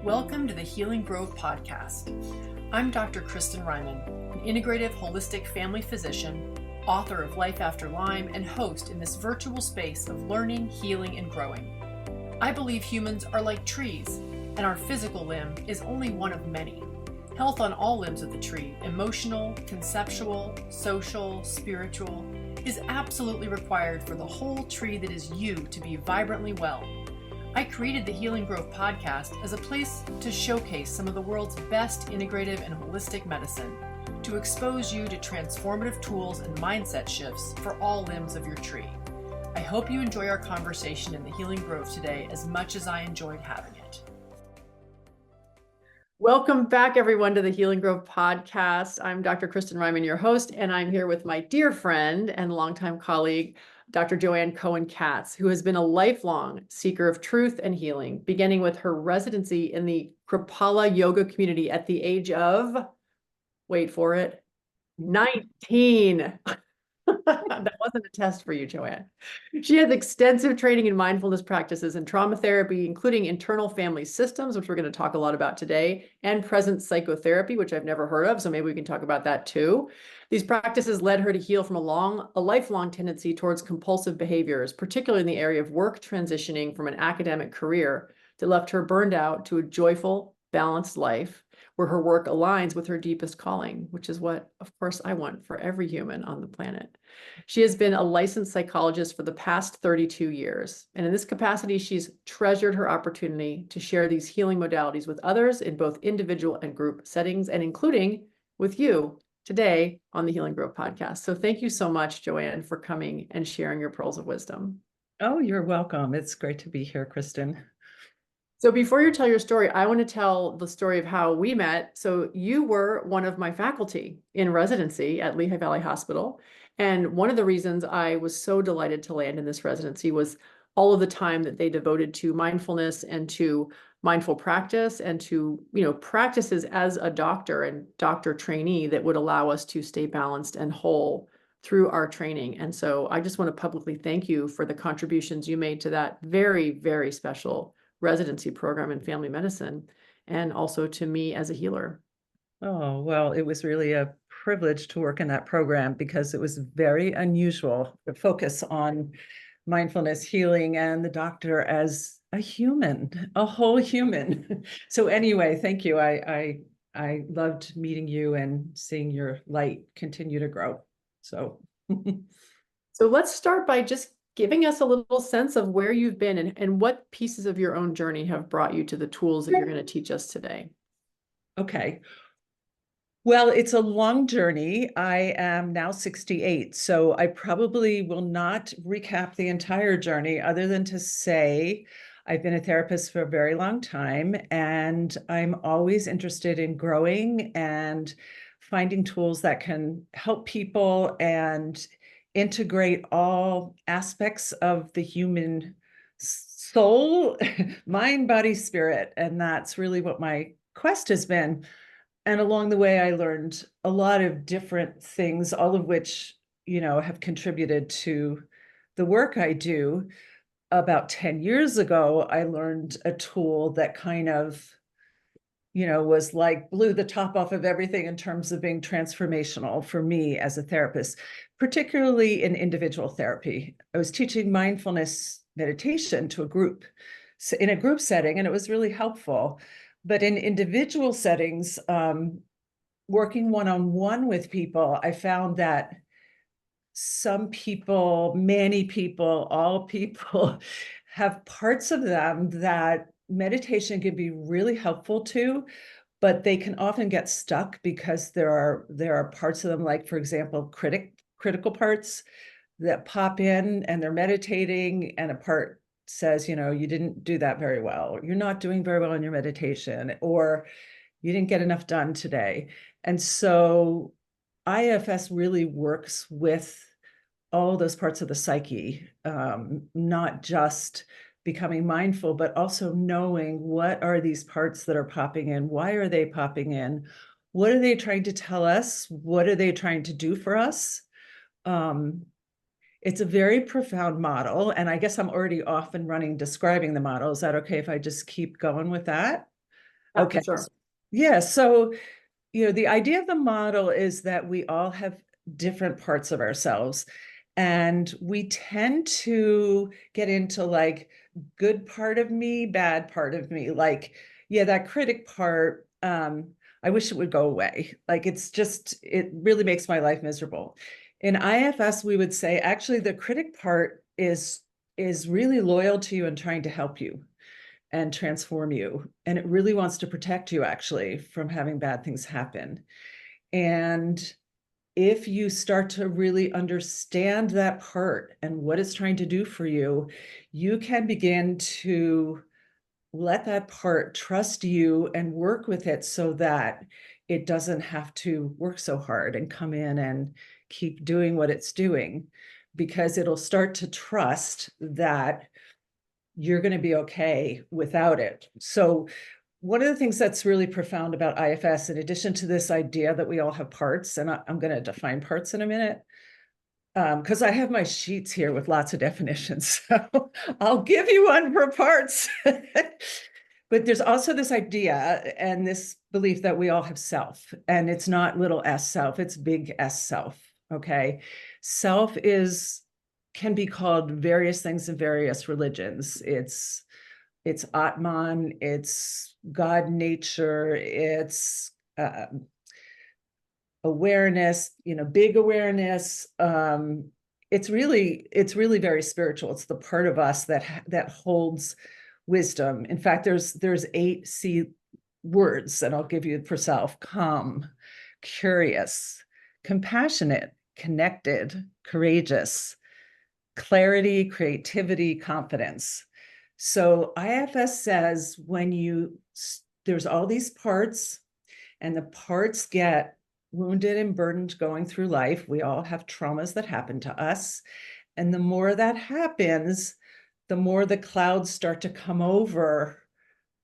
Welcome to the Healing Grove podcast. I'm Dr. Kristin, an integrative holistic family physician, author of Life After Lyme, and host in this virtual space of learning, healing, and growing. I believe humans are like trees, and our physical limb is only one of many. Health on all limbs of the tree, emotional, conceptual, social, spiritual, is absolutely required for the whole tree that is you to be vibrantly well. I created the Healing Grove podcast as a place to showcase some of the world's best integrative and holistic medicine, to expose you to transformative tools and mindset shifts for all limbs of your tree. I hope you enjoy our conversation in the Healing Grove today as much as I enjoyed having it. Welcome back, everyone, to the Healing Grove podcast. I'm Dr. Kristin, your host, and I'm here with my dear friend and longtime colleague, Dr. Joanne Cohen-Katz, who has been a lifelong seeker of truth and healing, beginning with her residency in the Kripalu yoga community at the age of, wait for it, 19. That wasn't a test for you, Joanne. She has extensive training in mindfulness practices and trauma therapy, including internal family systems, which we're going to talk a lot about today, and present psychotherapy, which I've never heard of. So maybe we can talk about that too. These practices led her to heal from a lifelong tendency towards compulsive behaviors, particularly in the area of work transitioning from an academic career that left her burned out to a joyful, balanced life where her work aligns with her deepest calling, which is what, of course, I want for every human on the planet. She has been a licensed psychologist for the past 32 years. And in this capacity, she's treasured her opportunity to share these healing modalities with others in both individual and group settings, and including with you today on the Healing Grove podcast. So thank you so much, Joanne, for coming and sharing your pearls of wisdom. Oh, you're welcome. It's great to be here, Kristin. So before you tell your story, I want to tell the story of how we met. So you were one of my faculty in residency at Lehigh Valley Hospital. And one of the reasons I was so delighted to land in this residency was all of the time that they devoted to mindfulness and to mindful practice and to, practices as a doctor and doctor trainee that would allow us to stay balanced and whole through our training. And so I just want to publicly thank you for the contributions you made to that very, very special residency program in family medicine, and also to me as a healer. Oh, well, it was really a privilege to work in that program because it was very unusual to focus on mindfulness, healing, and the doctor as a human, a whole human. So anyway, thank you. I loved meeting you and seeing your light continue to grow. So let's start by just giving us a little sense of where you've been and what pieces of your own journey have brought you to the tools that you're going to teach us today. Okay. Well, it's a long journey. I am now 68, so I probably will not recap the entire journey other than to say I've been a therapist for a very long time, and I'm always interested in growing and finding tools that can help people and integrate all aspects of the human soul, mind, body, spirit. And that's really what my quest has been. And along the way, I learned a lot of different things, all of which, have contributed to the work I do. About 10 years ago, I learned a tool that kind of, was like blew the top off of everything in terms of being transformational for me as a therapist, particularly in individual therapy. I was teaching mindfulness meditation to a group, in a group setting, and it was really helpful. But in individual settings, working one-on-one with people, I found that some people, many people, all people have parts of them that meditation can be really helpful to, but they can often get stuck because there are parts of them, like, for example, critical parts that pop in and they're meditating, and a part says, you didn't do that very well, or you're not doing very well in your meditation, or you didn't get enough done today. And so IFS really works with all those parts of the psyche, not just becoming mindful, but also knowing what are these parts that are popping in? Why are they popping in? What are they trying to tell us? What are they trying to do for us? It's a very profound model. And I guess I'm already off and running describing the model. Is that okay if I just keep going with that? Yeah, for Okay. sure. Yeah. So, the idea of the model is that we all have different parts of ourselves. And we tend to get into like good part of me, bad part of me. Like, yeah, that critic part, I wish it would go away. Like it really makes my life miserable. In IFS, we would say actually the critic part is really loyal to you and trying to help you and transform you. And it really wants to protect you actually from having bad things happen. And if you start to really understand that part and what it's trying to do for you, you can begin to let that part trust you and work with it so that it doesn't have to work so hard and come in and keep doing what it's doing, because it'll start to trust that you're going to be okay without it. So one of the things that's really profound about IFS, in addition to this idea that we all have parts, and I'm going to define parts in a minute, because I have my sheets here with lots of definitions. So I'll give you one for parts. But there's also this idea and this belief that we all have self, and it's not little s self, it's big S self. Okay. Self can be called various things in various religions. It's Atman, it's God, nature, it's awareness, big awareness. It's really very spiritual. It's the part of us that holds wisdom. In fact, there's 8 C words, and I'll give you for self: calm, curious, compassionate, connected, courageous, clarity, creativity, confidence. So IFS says there's all these parts, and the parts get wounded and burdened going through life. We all have traumas that happen to us. And the more that happens, the more the clouds start to come over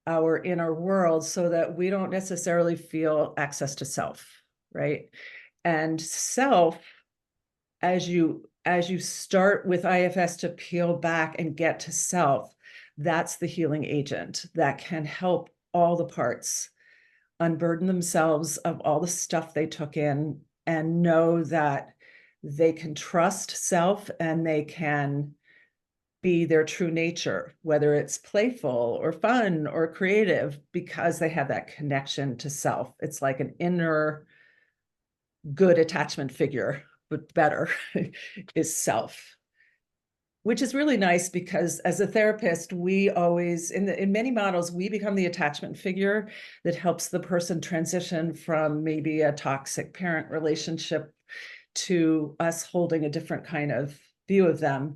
our inner world so that we don't necessarily feel access to self, right? And self, as you start with IFS to peel back and get to self, that's the healing agent that can help all the parts unburden themselves of all the stuff they took in and know that they can trust self and they can be their true nature, whether it's playful or fun or creative, because they have that connection to self. It's like an inner good attachment figure, but better is self, which is really nice because as a therapist, we always, in many models, we become the attachment figure that helps the person transition from maybe a toxic parent relationship to us holding a different kind of view of them.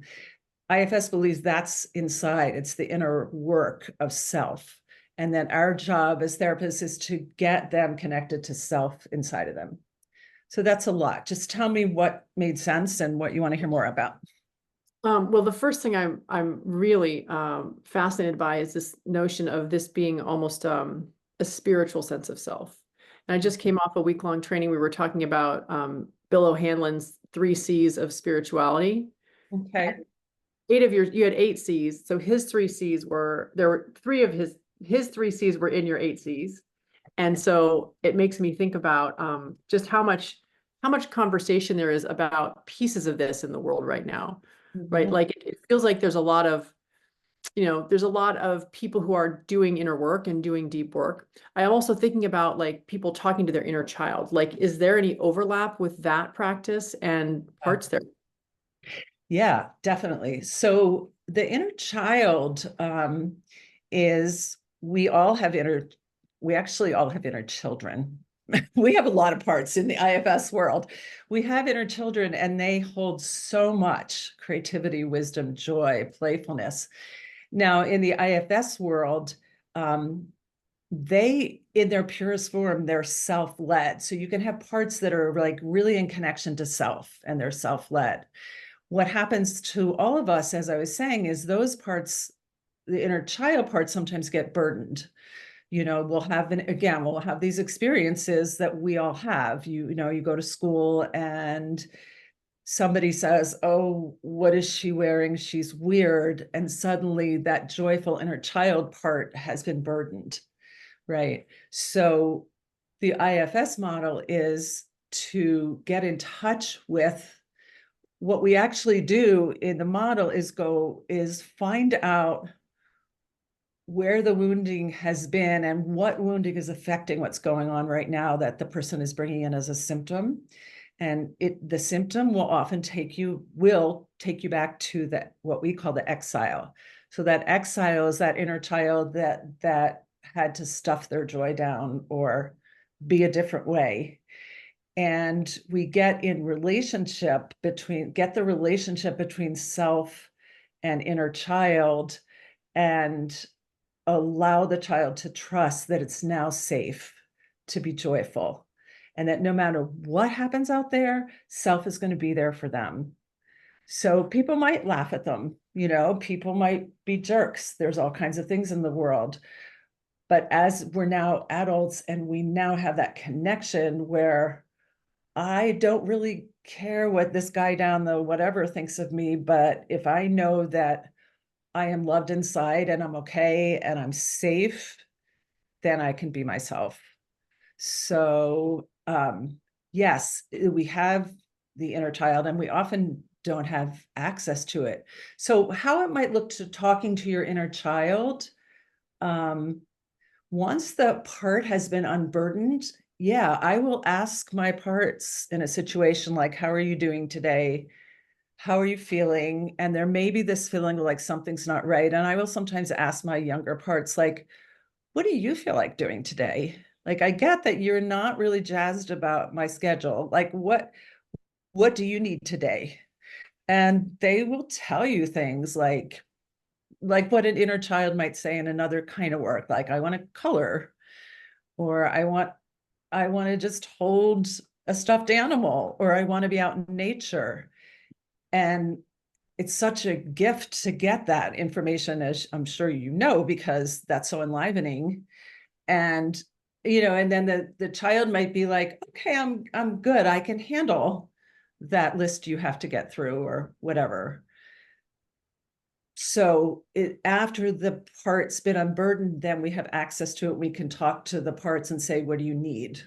IFS believes that's inside. It's the inner work of self. And then our job as therapists is to get them connected to self inside of them. So that's a lot. Just tell me what made sense and what you want to hear more about. Well, the first thing I'm really fascinated by is this notion of this being almost a spiritual sense of self. And I just came off a week-long training. We were talking about Bill O'Hanlon's 3 C's of spirituality. Okay. You had 8 C's. So his 3 C's there were 3 of his 3 C's were in your 8 C's. And so it makes me think about just how much conversation there is about pieces of this in the world right now, right? Mhm. Like it feels like there's a lot of, there's a lot of people who are doing inner work and doing deep work. I am also thinking about like people talking to their inner child. Like, is there any overlap with that practice and parts there? Yeah, definitely. So the inner child is we actually all have inner children. We have a lot of parts in the IFS world. We have inner children and they hold so much creativity, wisdom, joy, playfulness. Now in the IFS world, they in their purest form, they're self-led. So you can have parts that are like really in connection to self and they're self-led. What happens to all of us, as I was saying, is those parts, the inner child parts sometimes get burdened. We'll have these experiences that we all have. You go to school and somebody says, oh, what is she wearing? She's weird. And suddenly that joyful inner child part has been burdened, Right. So the IFS model is to get in touch with what we actually do in the model is find out where the wounding has been and what wounding is affecting what's going on right now that the person is bringing in as a symptom. And the symptom will often take you back to what we call the exile. So that exile is that inner child that had to stuff their joy down or be a different way. And we get the relationship between self and inner child, and allow the child to trust that it's now safe to be joyful, and that no matter what happens out there, self is going to be there for them. So people might laugh at them, people might be jerks. There's all kinds of things in the world. But as we're now adults and we now have that connection where I don't really care what this guy down the whatever thinks of me, but if I know that I am loved inside and I'm okay and I'm safe, then I can be myself. So yes, we have the inner child and we often don't have access to it. So how it might look to talking to your inner child, once the part has been unburdened, yeah, I will ask my parts in a situation like, how are you doing today? How are you feeling? And there may be this feeling like something's not right. And I will sometimes ask my younger parts, like, what do you feel like doing today? Like, I get that you're not really jazzed about my schedule. Like, what do you need today? And they will tell you things like what an inner child might say in another kind of work, like, I want to color, or I want to just hold a stuffed animal, or I want to be out in nature. And it's such a gift to get that information, as I'm sure you know, because that's so enlivening. And and then the child might be like, okay, I'm good, I can handle that list you have to get through or whatever. So after the part's been unburdened, then we have access to it. We can talk to the parts and say, what do you need?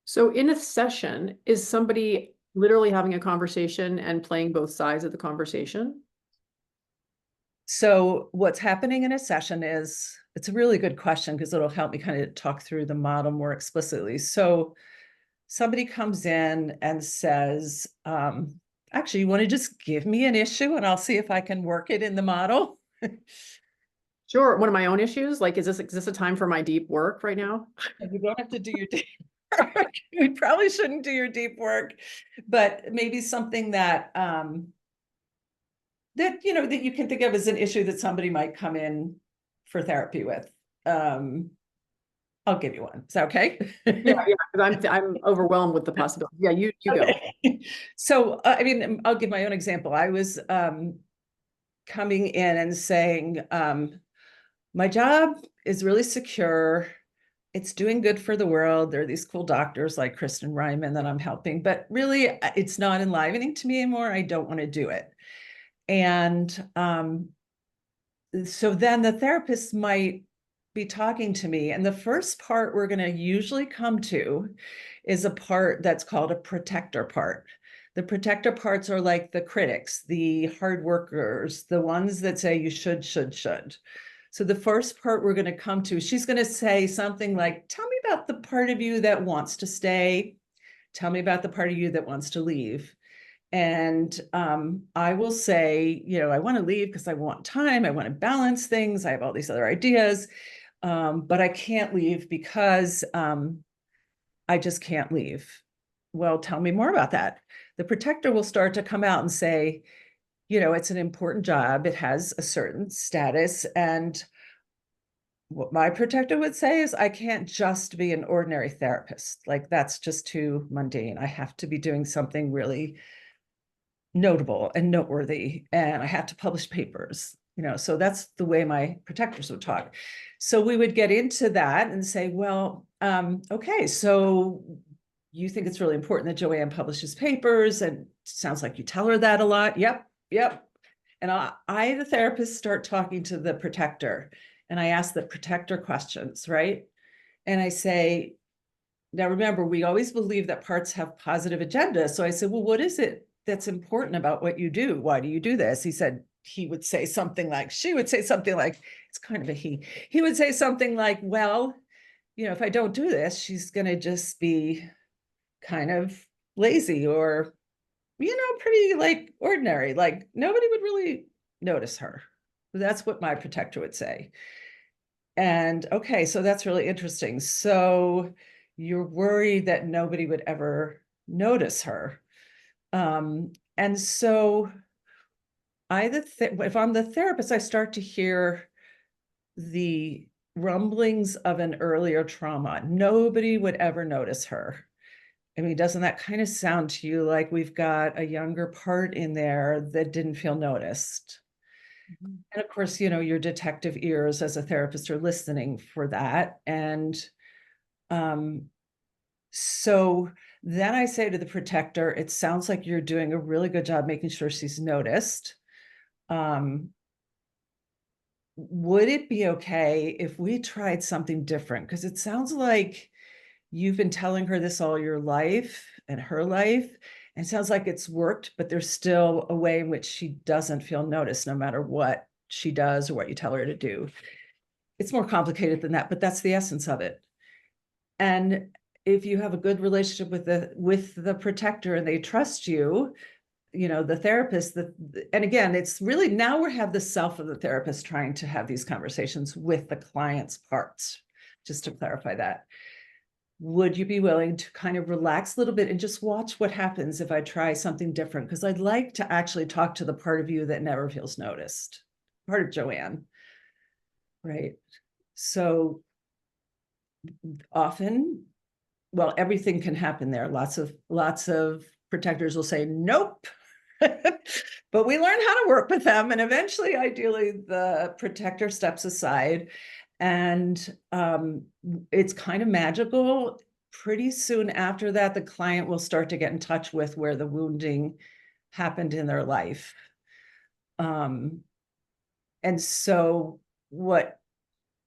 So in a session, is somebody literally having a conversation and playing both sides of the conversation? So what's happening in a session is, it's a really good question because it'll help me kind of talk through the model more explicitly. So somebody comes in and says, actually, you want to just give me an issue and I'll see if I can work it in the model? Sure. One of my own issues, like, is this a time for my deep work right now? You don't have to do your deep work. We probably shouldn't do your deep work, but maybe something that that you can think of as an issue that somebody might come in for therapy with. I'll give you one. Is that okay? Yeah, because I'm overwhelmed with the possibility. Yeah, you Okay. go. So I mean, I'll give my own example. I was coming in and saying, my job is really secure. It's doing good for the world. There are these cool doctors like Kristin that I'm helping, but really it's not enlivening to me anymore. I don't want to do it. And so then the therapist might be talking to me. And the first part we're going to usually come to is a part that's called a protector part. The protector parts are like the critics, the hard workers, the ones that say you should. So the first part we're going to come to, she's going to say something like, tell me about the part of you that wants to stay. Tell me about the part of you that wants to leave. And I will say, I want to leave because I want time. I want to balance things. I have all these other ideas, but I can't leave because I just can't leave. Well, tell me more about that. The protector will start to come out and say, it's an important job. It has a certain status. And what my protector would say is, I can't just be an ordinary therapist. Like, that's just too mundane. I have to be doing something really notable and noteworthy, and I have to publish papers, so that's the way my protectors would talk. So we would get into that and say, well, okay, so you think it's really important that Joanne publishes papers, and sounds like you tell her that a lot. Yep. And I the therapist, start talking to the protector, and I ask the protector questions, right? And I say, now remember, we always believe that parts have positive agendas. So I said, well, what is it that's important about what you do? Why do you do this? He would say something like, she would say something like, it's kind of a he would say something like, well, if I don't do this, she's going to just be kind of lazy or, pretty like ordinary, like nobody would really notice her. That's what my protector would say. And okay, so that's really interesting. So you're worried that nobody would ever notice her. And so if I'm the therapist, I start to hear the rumblings of an earlier trauma. Nobody would ever notice her. I mean, doesn't that kind of sound to you like we've got a younger part in there that didn't feel noticed? Mm-hmm. And of course, your detective ears as a therapist are listening for that. And so then I say to the protector, it sounds like you're doing a really good job making sure she's noticed. Would it be okay if we tried something different? Because it sounds like you've been telling her this all your life and her life, and it sounds like it's worked, but there's still a way in which she doesn't feel noticed no matter what she does or what you tell her to do. It's more complicated than that, but that's the essence of it. And if you have a good relationship with the protector and they trust you, the therapist, and again, it's really, now we have the self of the therapist trying to have these conversations with the client's parts, just to clarify that. Would you be willing to kind of relax a little bit and just watch what happens if I try something different? Because I'd like to actually talk to the part of you that never feels noticed, part of Joanne, right? So often, well, everything can happen there. Lots of protectors will say, nope. But we learn how to work with them. And eventually, ideally, the protector steps aside. And it's kind of magical. Pretty soon after that, the client will start to get in touch with where the wounding happened in their life. And so what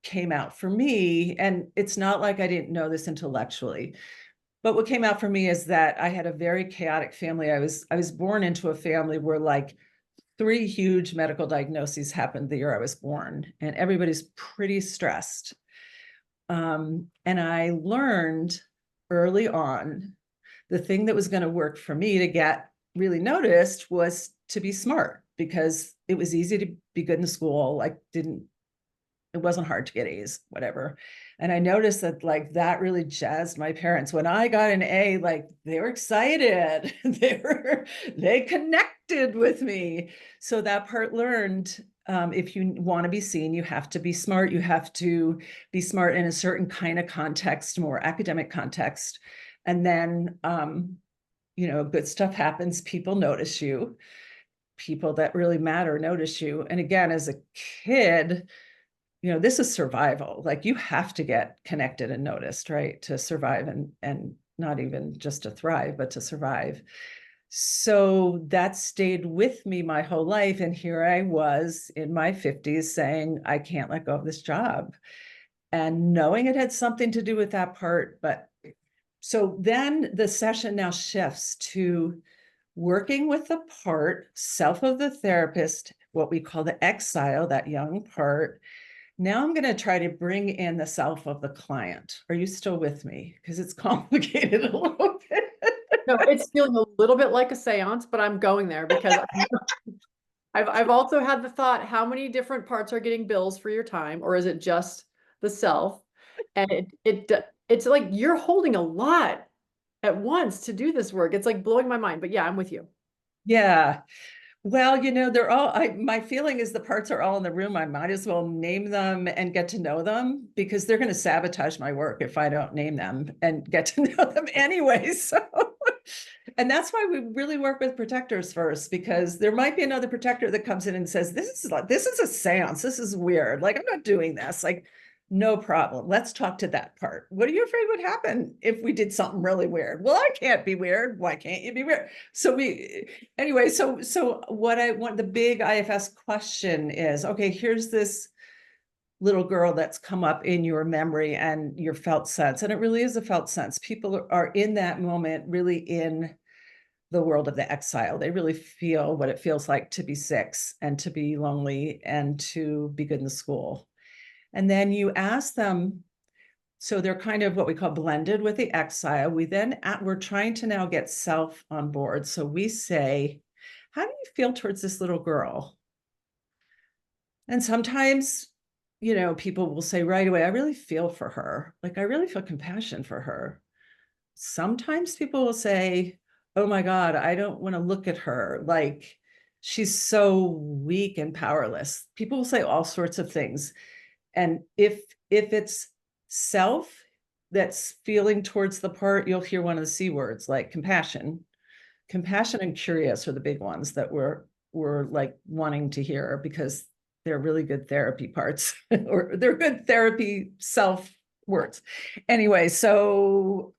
came out for me, and it's not like I didn't know this intellectually, but what came out for me is that I had a very chaotic family. I was born into a family where like 3 huge medical diagnoses happened the year I was born, and everybody's pretty stressed. And I learned early on the thing that was going to work for me to get really noticed was to be smart, because it was easy to be good in school. It wasn't hard to get A's, whatever. And I noticed that that really jazzed my parents. When I got an A, they were excited. They connected with me. So that part learned, if you want to be seen, you have to be smart. You have to be smart in a certain kind of context, more academic context. And then, good stuff happens. People notice you. People that really matter notice you. And again, as a kid, this is survival. You have to get connected and noticed, right? To survive and not even just to thrive, but to survive. So that stayed with me my whole life. And here I was in my 50s saying, I can't let go of this job. And knowing it had something to do with that part. But so then the session now shifts to working with the part, self of the therapist, what we call the exile, that young part. Now I'm going to try to bring in the self of the client. Are you still with me? Because it's complicated a little bit. No, it's feeling a little bit like a seance, but I'm going there because I've also had the thought, how many different parts are getting bills for your time, or is it just the self? And it's like you're holding a lot at once to do this work. It's like blowing my mind. But yeah, I'm with you. Yeah. Well, they're all, my feeling is the parts are all in the room. I might as well name them and get to know them, because they're going to sabotage my work if I don't name them and get to know them anyway. So, and that's why we really work with protectors first, because there might be another protector that comes in and says, this is a seance. This is weird. I'm not doing this. No problem. Let's talk to that part. What are you afraid would happen if we did something really weird? Well, I can't be weird. Why can't you be weird? So so what I want, the big IFS question is, okay, here's this little girl that's come up in your memory and your felt sense. And it really is a felt sense. People are in that moment really in the world of the exile. They really feel what it feels like to be 6 and to be lonely and to be good in the school. And then you ask them, so they're kind of what we call blended with the exile. We're trying to now get self on board. So we say, how do you feel towards this little girl? And sometimes, people will say right away, I really feel for her. Like, I really feel compassion for her. Sometimes people will say, oh my God, I don't want to look at her. Like, she's so weak and powerless. People will say all sorts of things. And if it's self that's feeling towards the part, you'll hear one of the C words, like compassion. Compassion and curious are the big ones that we're like wanting to hear, because they're really good therapy parts, or they're good therapy self words. Anyway, so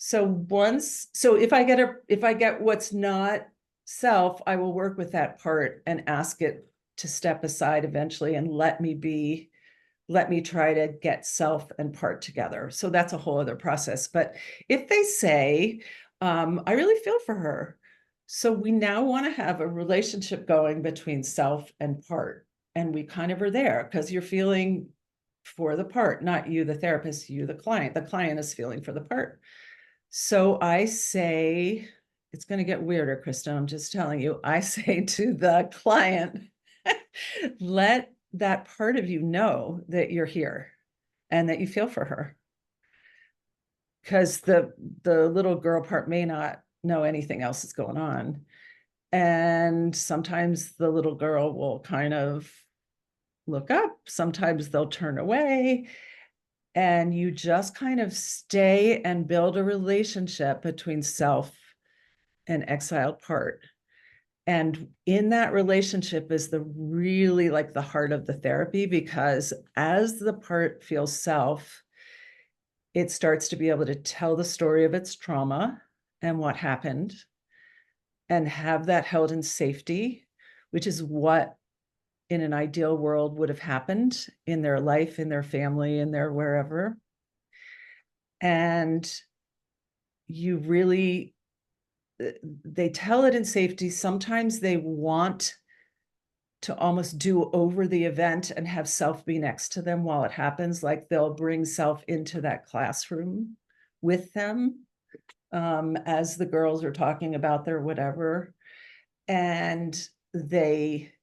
if I get what's not self, I will work with that part and ask it to step aside eventually and let me try to get self and part together. So that's a whole other process. But if they say, I really feel for her, so we now want to have a relationship going between self and part. And we kind of are there because you're feeling for the part, not you, the therapist, you, the client. The client is feeling for the part. So I say, it's going to get weirder, Kristin, I'm just telling you. I say to the client, let that part of you know that you're here and that you feel for her. Because the little girl part may not know anything else is going on. And sometimes the little girl will kind of look up, sometimes they'll turn away. And you just kind of stay and build a relationship between self and exiled part. And in that relationship is really like the heart of the therapy, because as the part feels self, it starts to be able to tell the story of its trauma and what happened and have that held in safety, which is what in an ideal world would have happened in their life, in their family, in their wherever. And you really, they tell it in safety. Sometimes they want to almost do over the event and have self be next to them while it happens. Like they'll bring self into that classroom with them as the girls are talking about their whatever. And they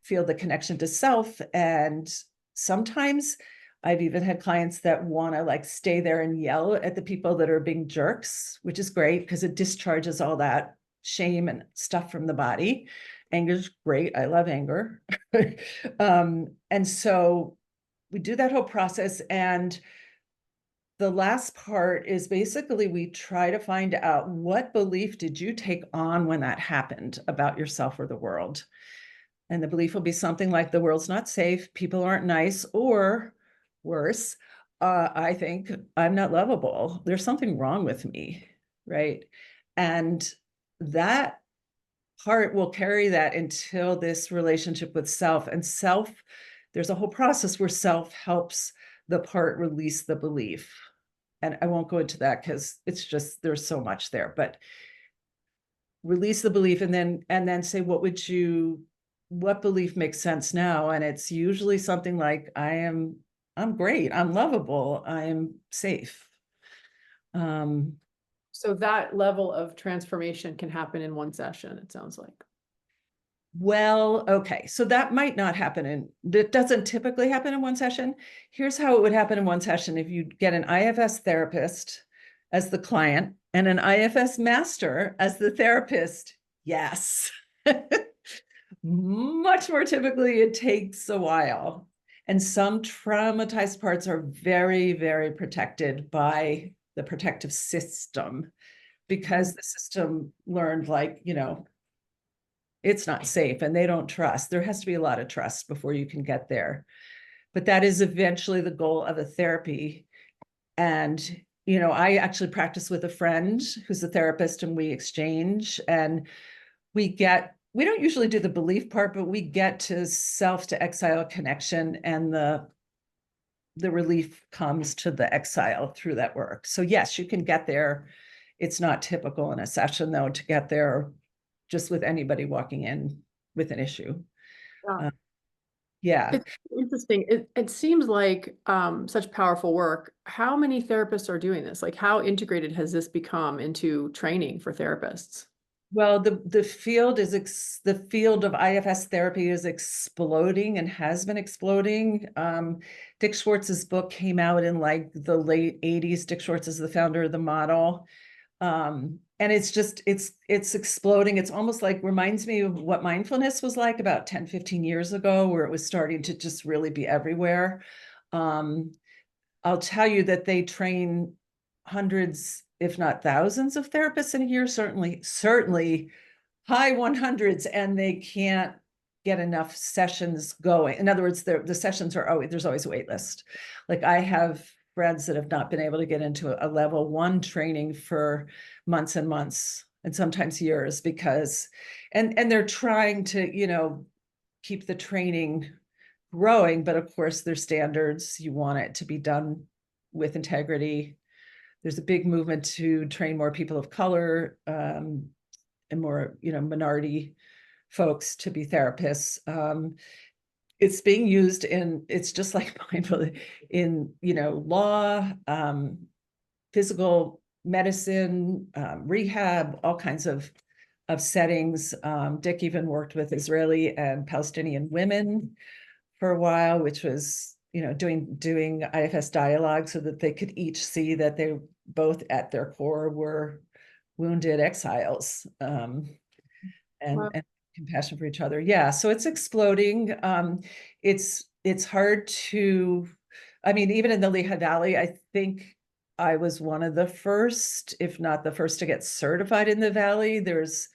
feel the connection to self. And sometimes I've even had clients that want to like stay there and yell at the people that are being jerks, which is great because it discharges all that shame and stuff from the body. Anger is great. I love anger. And so we do that whole process. And the last part is basically we try to find out, what belief did you take on when that happened about yourself or the world? And the belief will be something like, the world's not safe, people aren't nice, or worse, I think I'm not lovable. There's something wrong with me, right? And that part will carry that until this relationship with self. And self, there's a whole process where self helps the part release the belief. And I won't go into that because it's just, there's so much there, but release the belief and then say, what belief makes sense now? And it's usually something like, I'm great, I'm lovable, I'm safe. So that level of transformation can happen in one session, it sounds like. Well, okay, so that might not happen it doesn't typically happen in one session. Here's how it would happen in one session. If you get an IFS therapist as the client and an IFS master as the therapist, yes. Much more typically, it takes a while. And some traumatized parts are very, very protected by the protective system, because the system learned, like, it's not safe and they don't trust. There has to be a lot of trust before you can get there. But that is eventually the goal of a therapy. And, I actually practice with a friend who's a therapist, and we exchange, and we get we don't usually do the belief part, but we get to self to exile connection, and the relief comes to the exile through that work. So yes, you can get there. It's not typical in a session though to get there just with anybody walking in with an issue. Yeah. Yeah. It's interesting. It seems like such powerful work. How many therapists are doing this? Like, how integrated has this become into training for therapists? Well, the field is the field of IFS therapy is exploding and has been exploding. Dick Schwartz's book came out in like the late 80s. Dick Schwartz is the founder of the model. And it's exploding. It's almost like reminds me of what mindfulness was like about 10, 15 years ago, where it was starting to just really be everywhere. I'll tell you that they train hundreds, if not thousands of therapists in a year, certainly high 100s, and they can't get enough sessions going. In other words, the sessions are always, there's always a wait list. Like I have friends that have not been able to get into a level 1 training for months and months, and sometimes years, because, and they're trying to, keep the training growing, but of course there's standards. You want it to be done with integrity. There's a big movement to train more people of color, and more, minority folks to be therapists. It's being used it's just like mindfulness in, law, physical medicine, rehab, all kinds of settings. Dick even worked with Israeli and Palestinian women for a while, which was, doing IFS dialogue so that they could each see that they both at their core were wounded exiles, and compassion for each other. Yeah, so it's exploding. It's hard to, I mean, even in the Lehigh Valley, I think I was one of the first, if not the first, to get certified in the Valley. There's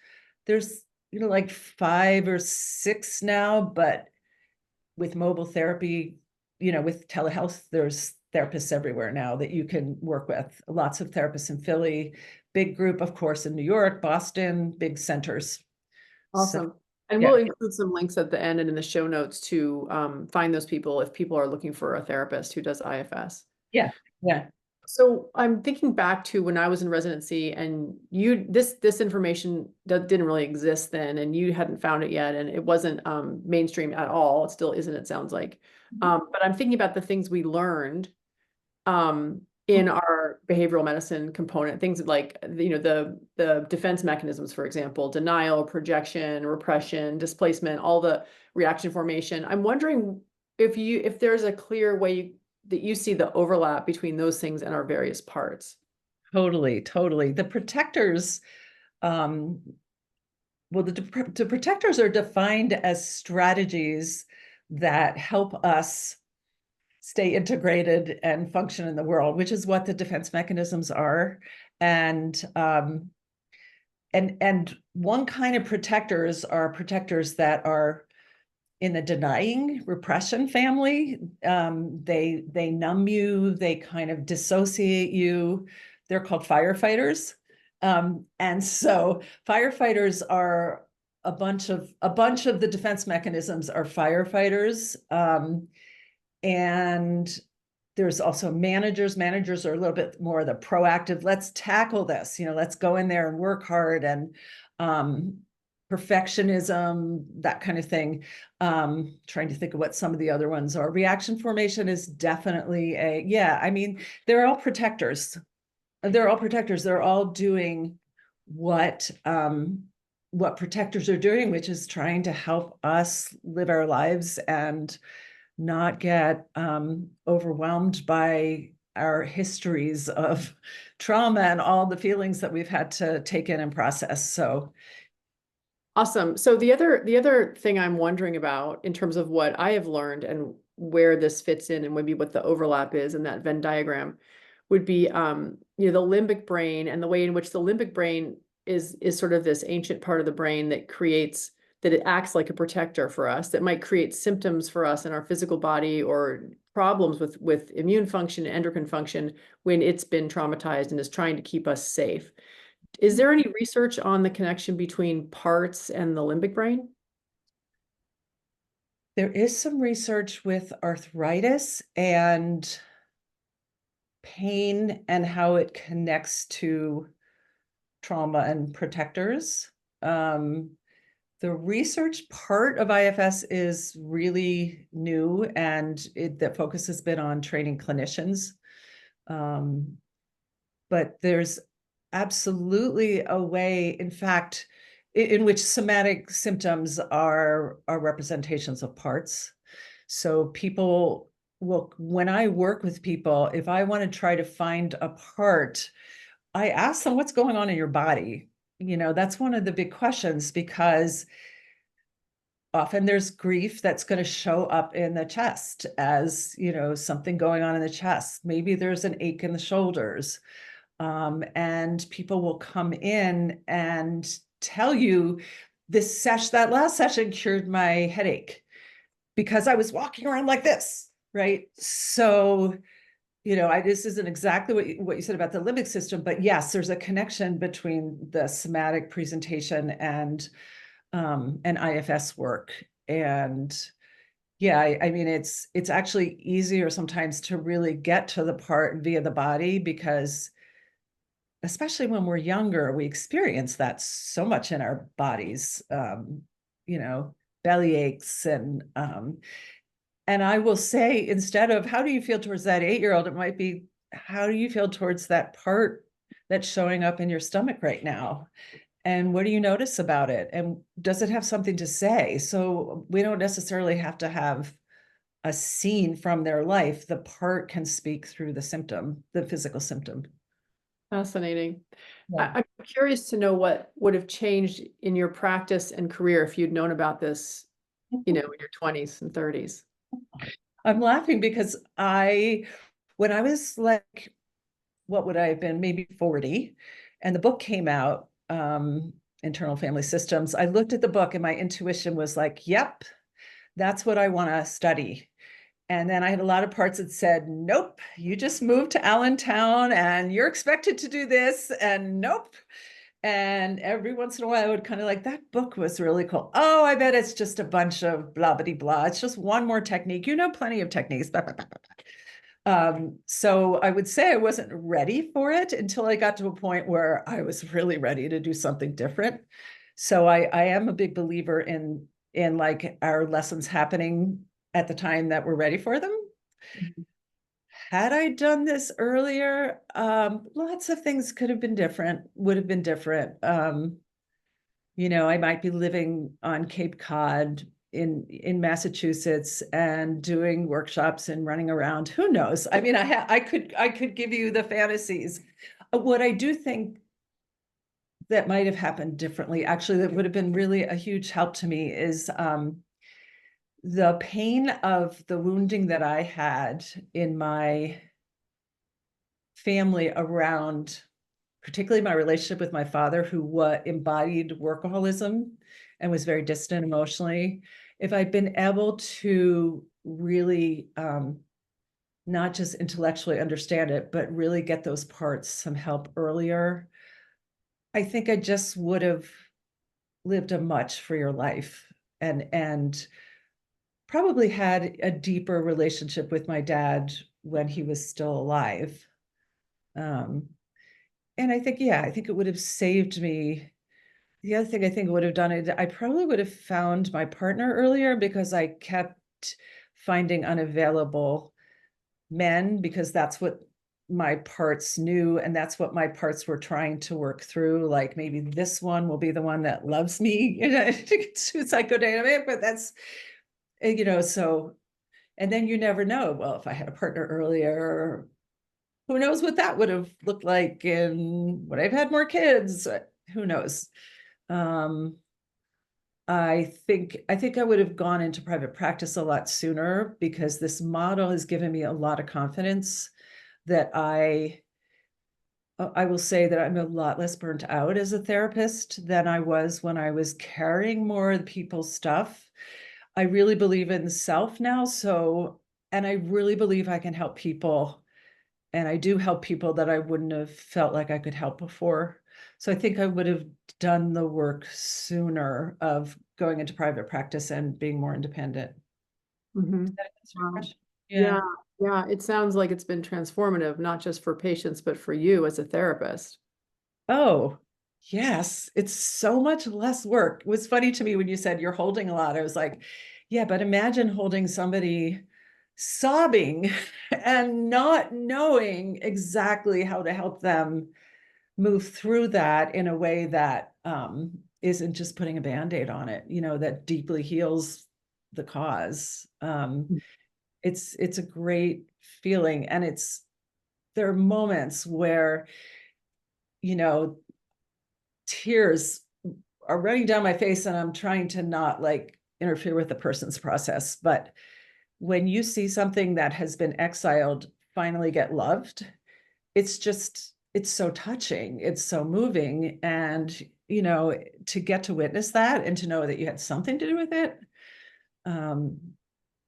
like 5 or 6 now, but with mobile therapy, with telehealth, there's therapists everywhere now that you can work with. Lots of therapists in Philly, big group, of course, in New York, Boston, big centers. Awesome. So, And yeah. we'll include some links at the end and in the show notes to find those people if people are looking for a therapist who does IFS. Yeah. Yeah. So I'm thinking back to when I was in residency, and this information didn't really exist then, and you hadn't found it yet, and it wasn't mainstream at all. It still isn't, it sounds like. But I'm thinking about the things we learned in our behavioral medicine component, things like, the defense mechanisms, for example, denial, projection, repression, displacement, all the reaction formation. I'm wondering if there's a clear way that you see the overlap between those things and our various parts. Totally. The protectors, the protectors are defined as strategies that help us stay integrated and function in the world, which is what the defense mechanisms are. And one kind of protectors are protectors that are in the denying repression family. They numb you, they kind of dissociate you. They're called firefighters. And so firefighters are a bunch of the defense mechanisms are firefighters. And there's also managers. Managers are a little bit more the proactive, let's tackle this, let's go in there and work hard, and perfectionism, that kind of thing. Trying to think of what some of the other ones are. Reaction formation is definitely I mean, they're all protectors. They're all doing what protectors are doing, which is trying to help us live our lives and not get overwhelmed by our histories of trauma and all the feelings that we've had to take in and process. So awesome. So the other thing I'm wondering about in terms of what I have learned and where this fits in and maybe what the overlap is in that Venn diagram would be the limbic brain, and the way in which the limbic brain is sort of this ancient part of the brain that it acts like a protector for us, that might create symptoms for us in our physical body or problems with immune function, endocrine function, when it's been traumatized and is trying to keep us safe. Is there any research on the connection between parts and the limbic brain? There is some research with arthritis and pain and how it connects to trauma and protectors. The research part of IFS is really new, and the focus has been on training clinicians. But there's absolutely a way, in fact, in which somatic symptoms are representations of parts. So people will, when I work with people, if I want to try to find a part, I ask them, what's going on in your body? That's one of the big questions, because often there's grief that's going to show up in the chest as, something going on in the chest. Maybe there's an ache in the shoulders. And people will come in and tell you, that last session cured my headache because I was walking around like this, right? So, this isn't exactly what you said about the limbic system, but yes, there's a connection between the somatic presentation and IFS work. And yeah, I mean, it's actually easier sometimes to really get to the part via the body, because especially when we're younger, we experience that so much in our bodies, belly aches. And I will say, instead of how do you feel towards that 8-year-old, it might be, how do you feel towards that part that's showing up in your stomach right now? And what do you notice about it? And does it have something to say? So we don't necessarily have to have a scene from their life. The part can speak through the symptom, the physical symptom. Fascinating. Yeah. I'm curious to know what would have changed in your practice and career if you'd known about this, in your 20s and 30s. I'm laughing because when I was like, what would I have been, maybe 40, and the book came out, Internal Family Systems, I looked at the book and my intuition was like, yep, that's what I want to study. And then I had a lot of parts that said, nope, you just moved to Allentown and you're expected to do this, and nope. And every once in a while, I would kind of like, that book was really cool. Oh, I bet it's just a bunch of blah, blah, blah. It's just one more technique. Plenty of techniques. Blah, blah, blah, blah. So I would say I wasn't ready for it until I got to a point where I was really ready to do something different. So I am a big believer in like our lessons happening at the time that we're ready for them. Mhm. Had I done this earlier, lots of things would have been different. I might be living on Cape Cod in Massachusetts and doing workshops and running around. Who knows? I mean, I could give you the fantasies. What I do think that might have happened differently, actually, that would have been really a huge help to me, is the pain of the wounding that I had in my family around, particularly my relationship with my father, who embodied workaholism and was very distant emotionally. If I'd been able to really not just intellectually understand it, but really get those parts some help earlier, I think I just would have lived a much freer life, and probably had a deeper relationship with my dad when he was still alive. And I think it would have saved me. The other thing I think would have done it, I probably would have found my partner earlier, because I kept finding unavailable men, because that's what my parts knew, and that's what my parts were trying to work through. Like, maybe this one will be the one that loves me, it's psychodynamic, but that's, so, and then you never know. Well, if I had a partner earlier, who knows what that would have looked like, and would I've had more kids? Who knows? I think I would have gone into private practice a lot sooner, because this model has given me a lot of confidence that I will say that I'm a lot less burnt out as a therapist than I was when I was carrying more of people's stuff. I really believe in self now. And I really believe I can help people. And I do help people that I wouldn't have felt like I could help before. So I think I would have done the work sooner of going into private practice and being more independent. Mhm. Does that answer your Wow. question? Yeah, yeah, it sounds like it's been transformative, not just for patients, but for you as a therapist. Oh, yes. It's so much less work. It was funny to me when you said you're holding a lot. I was like, yeah, but imagine holding somebody sobbing and not knowing exactly how to help them move through that in a way that isn't just putting a Band-Aid on it, that deeply heals the cause. It's a great feeling. And there are moments where, you know, tears are running down my face and I'm trying to not like interfere with the person's process. But when you see something that has been exiled finally get loved, it's so touching. It's so moving. And, to get to witness that and to know that you had something to do with it,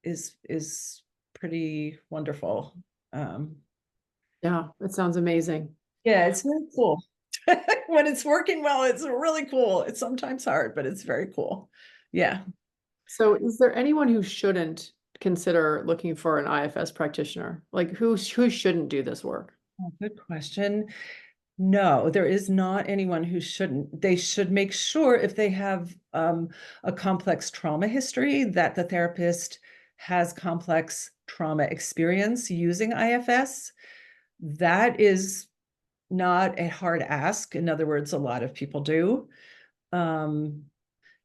is pretty wonderful. Yeah, it sounds amazing. Yeah, it's very cool. When it's working well, it's really cool. It's sometimes hard, but it's very cool. Yeah. So is there anyone who shouldn't consider looking for an IFS practitioner? Like who shouldn't do this work? Oh, good question. No, there is not anyone who shouldn't. They should make sure if they have a complex trauma history that the therapist has complex trauma experience using IFS. That is not a hard ask. In other words, a lot of people do. It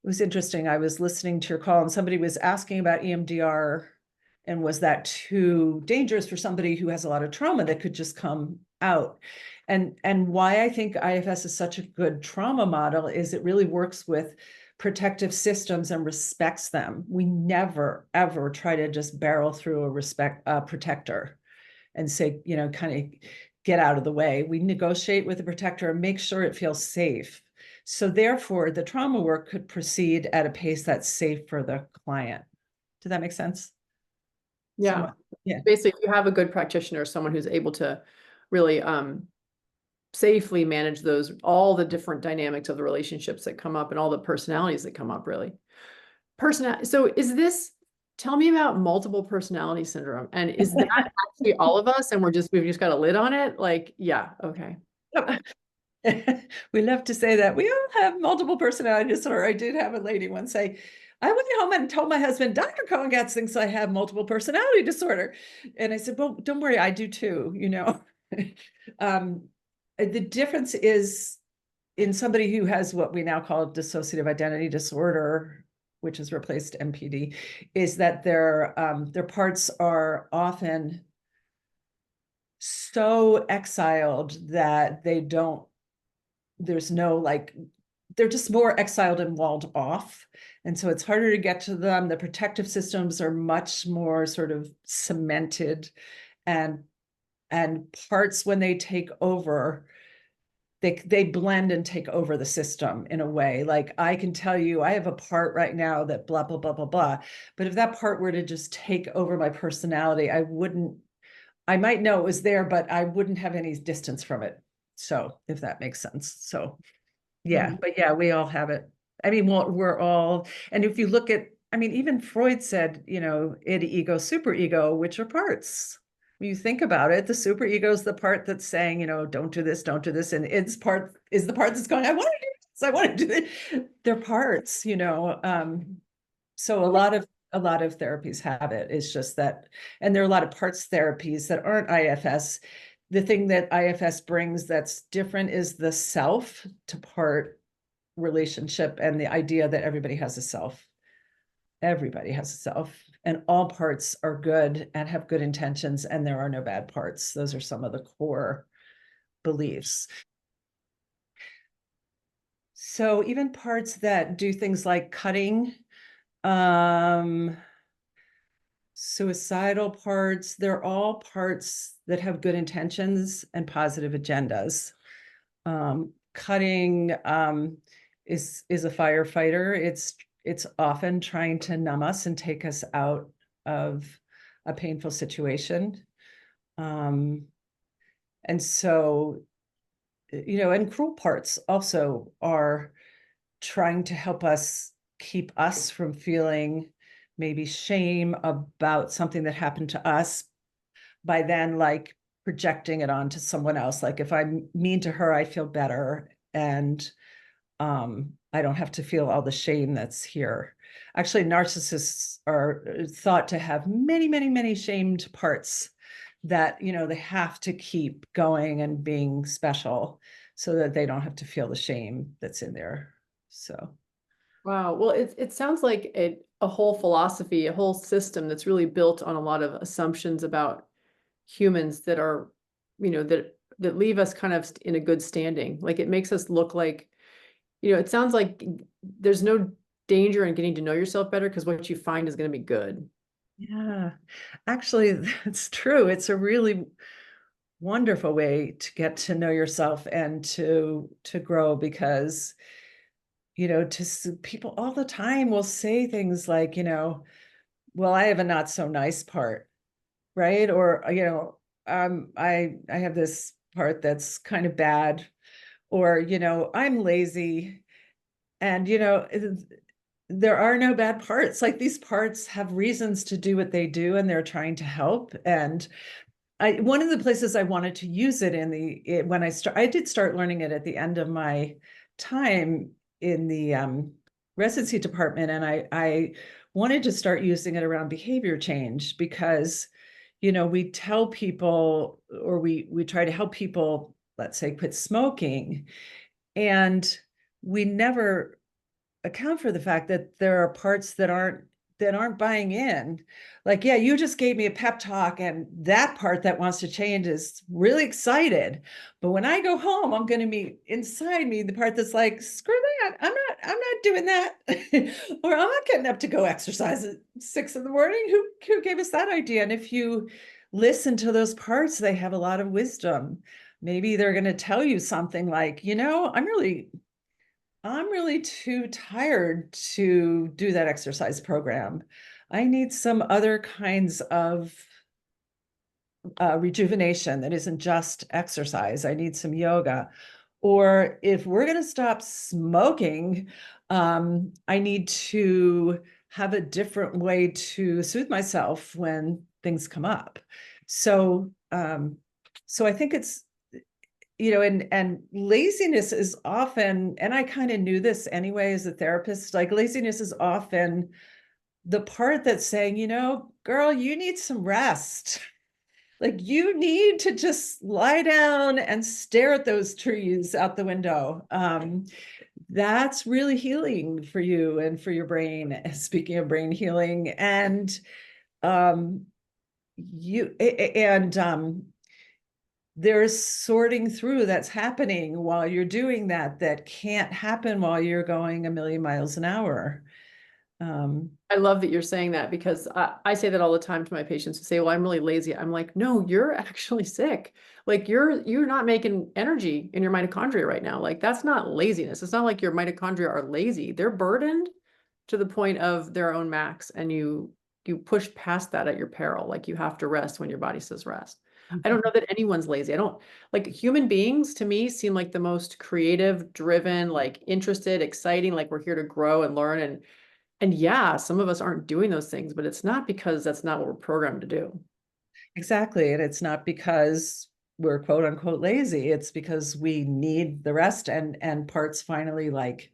was interesting. I was listening to your call and somebody was asking about EMDR and was that too dangerous for somebody who has a lot of trauma that could just come out? And why I think IFS is such a good trauma model is it really works with protective systems and respects them. We never, ever try to just barrel through a protector and say, kind of get out of the way. We negotiate with the protector and make sure it feels safe. So therefore, the trauma work could proceed at a pace that's safe for the client. Did that make sense? Yeah. Somewhat. Yeah. Basically, if you have a good practitioner, someone who's able to really safely manage all the different dynamics of the relationships that come up and all the personalities that come up, really. So tell me about multiple personality syndrome. And is that actually all of us and we've just got a lid on it? Like, yeah, okay. We love to say that we all have multiple personality disorder. I did have a lady once say, I went home and told my husband, Dr. Cohen-Katz thinks I have multiple personality disorder. And I said, well, don't worry, I do too, The difference is in somebody who has what we now call dissociative identity disorder, which has replaced MPD, is that their parts are often so exiled that there's no they're just more exiled and walled off. And so it's harder to get to them. The protective systems are much more sort of cemented, and parts, when they take over, they blend and take over the system in a way. Like I can tell you, I have a part right now that blah, blah, blah, blah, blah. But if that part were to just take over my personality, I might know it was there, but I wouldn't have any distance from it. So if that makes sense. So yeah, but yeah, we all have it. I mean, we're all, and if you look at, I mean, even Freud said, id, ego, superego, which are parts. When you think about it, the superego is the part that's saying, don't do this, don't do this. And its part is the part that's going, I want to do this, I want to do this. They're parts, So a lot of therapies have it. It's just that, and there are a lot of parts therapies that aren't IFS. The thing that IFS brings that's different is the self to part relationship and the idea that everybody has a self. Everybody has a self, and all parts are good and have good intentions, and there are no bad parts. Those are some of the core beliefs. So even parts that do things like cutting, suicidal parts, they're all parts that have good intentions and positive agendas. Cutting is a firefighter. It's often trying to numb us and take us out of a painful situation. And so and cruel parts also are trying to help us keep us from feeling maybe shame about something that happened to us by then like projecting it onto someone else. Like if I'm mean to her, I feel better. And I don't have to feel all the shame that's here. Actually, narcissists are thought to have many, many, many shamed parts that, they have to keep going and being special so that they don't have to feel the shame that's in there. So, Wow. Well, it sounds like a whole philosophy, a whole system that's really built on a lot of assumptions about humans that are, that leave us kind of in a good standing. Like it makes us look like, it sounds like there's no danger in getting to know yourself better because what you find is going to be good. yeah, actually, that's true. It's a really wonderful way to get to know yourself and to grow because people all the time will say things like, well, I have a not so nice part, right? Or, I have this part that's kind of bad, or, I'm lazy. And, there are no bad parts. Like these parts have reasons to do what they do, and they're trying to help. And one of the places I wanted to use it when I did start learning it at the end of my time in the residency department, and I wanted to start using it around behavior change because, we tell people, or we try to help people, let's say, quit smoking, and we never account for the fact that there are parts that aren't buying in. Like, yeah, you just gave me a pep talk, and that part that wants to change is really excited. But when I go home, I'm going to meet inside me the part that's like, screw that. I'm not doing that. Or I'm not getting up to go exercise at 6 a.m. Who gave us that idea? And if you listen to those parts, they have a lot of wisdom. Maybe they're going to tell you something like, I'm really too tired to do that exercise program. I need some other kinds of rejuvenation that isn't just exercise. I need some yoga. Or if we're going to stop smoking, I need to have a different way to soothe myself when things come up. So, so I think it's and laziness is often, and I kind of knew this anyway as a therapist, like laziness is often the part that's saying, girl, you need some rest. Like you need to just lie down and stare at those trees out the window. That's really healing for you and for your brain. Speaking of brain healing, and you and there's sorting through that's happening while you're doing that can't happen while you're going a million miles an hour. I love that you're saying that because I say that all the time to my patients who say, well, I'm really lazy. I'm like, no, you're actually sick. Like you're not making energy in your mitochondria right now. Like that's not laziness. It's not like your mitochondria are lazy. They're burdened to the point of their own max, and you push past that at your peril. Like you have to rest when your body says rest. I don't know that anyone's lazy. I don't like human beings to me seem like the most creative, driven, like interested, exciting, like we're here to grow and learn. And yeah, some of us aren't doing those things, but it's not because that's not what we're programmed to do. Exactly. And it's not because we're quote unquote lazy. It's because we need the rest, and parts finally like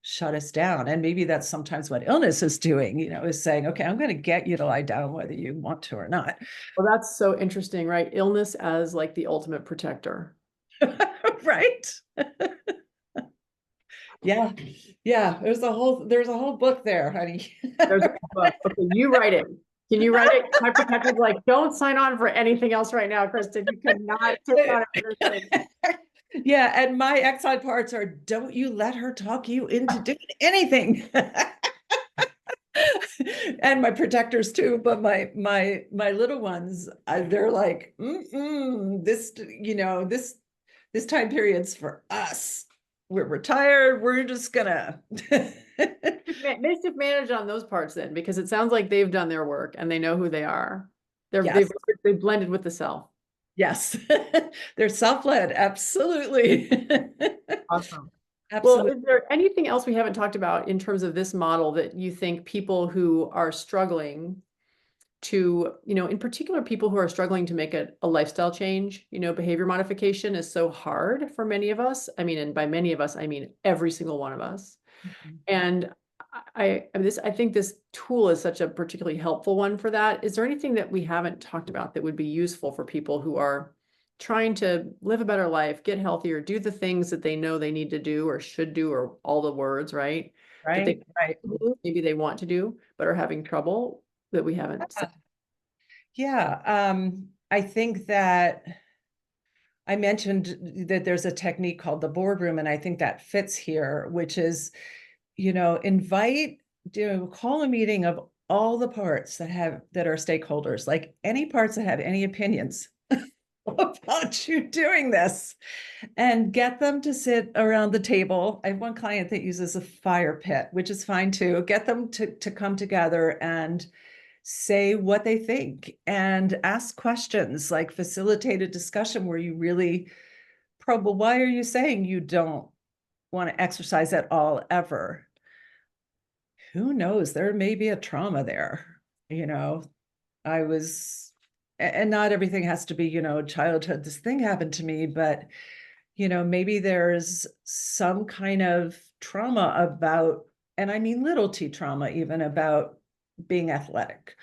shut us down. And maybe that's sometimes what illness is doing, is saying, okay, I'm going to get you to lie down whether you want to or not. Well, that's so interesting, right? Illness as like the ultimate protector. Right. Yeah. Yeah. There's a whole book there, honey. There's a book. Okay, you write it. Can you write it? My protector's like, don't sign on for anything else right now, Kristin. You cannot take on everything. Yeah, and my exile parts are, don't you let her talk you into doing anything. And my protectors too, but my little ones, they're like, this time period's for us. We're retired. We're just gonna. Mischief managed on those parts then, because it sounds like they've done their work and they know who they are. Yes. They've blended with the self. Yes, they're self-led, absolutely. Awesome. Well, Absolutely. is there anything else we haven't talked about in terms of this model that you think people who are struggling to, in particular, people who are struggling to make a lifestyle change, behavior modification is so hard for many of us. I mean, and by many of us, I mean every single one of us. Mhm. And I think this tool is such a particularly helpful one for that. Is there anything that we haven't talked about that would be useful for people who are trying to live a better life, get healthier, do the things that they know they need to do or should do, or all the words, right? That they Right. maybe they want to do, but are having trouble that we haven't said. Yeah, I think that I mentioned that there's a technique called the boardroom, and I think that fits here, which is, call a meeting of all the parts that are stakeholders, like any parts that have any opinions about you doing this, and get them to sit around the table. I have one client that uses a fire pit, which is fine too. Get them to come together and say what they think and ask questions, like facilitate a discussion where you really probe, well, why are you saying you don't want to exercise at all ever? Who knows? There may be a trauma there. You know, I was, and not everything has to be, childhood, this thing happened to me, but, maybe there's some kind of trauma about, and I mean little t trauma, even about being athletic.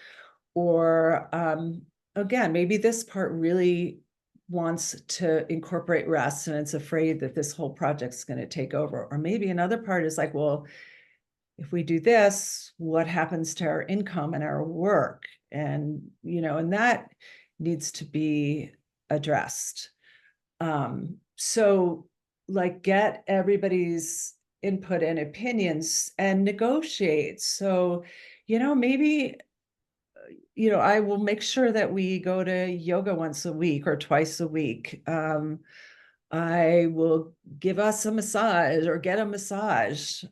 Or again, maybe this part really wants to incorporate rest and it's afraid that this whole project's going to take over. Or maybe another part is like, well, if we do this, what happens to our income and our work? And that needs to be addressed. So like get everybody's input and opinions and negotiate. So, maybe I will make sure that we go to yoga once a week or twice a week. I will give us a massage or get a massage,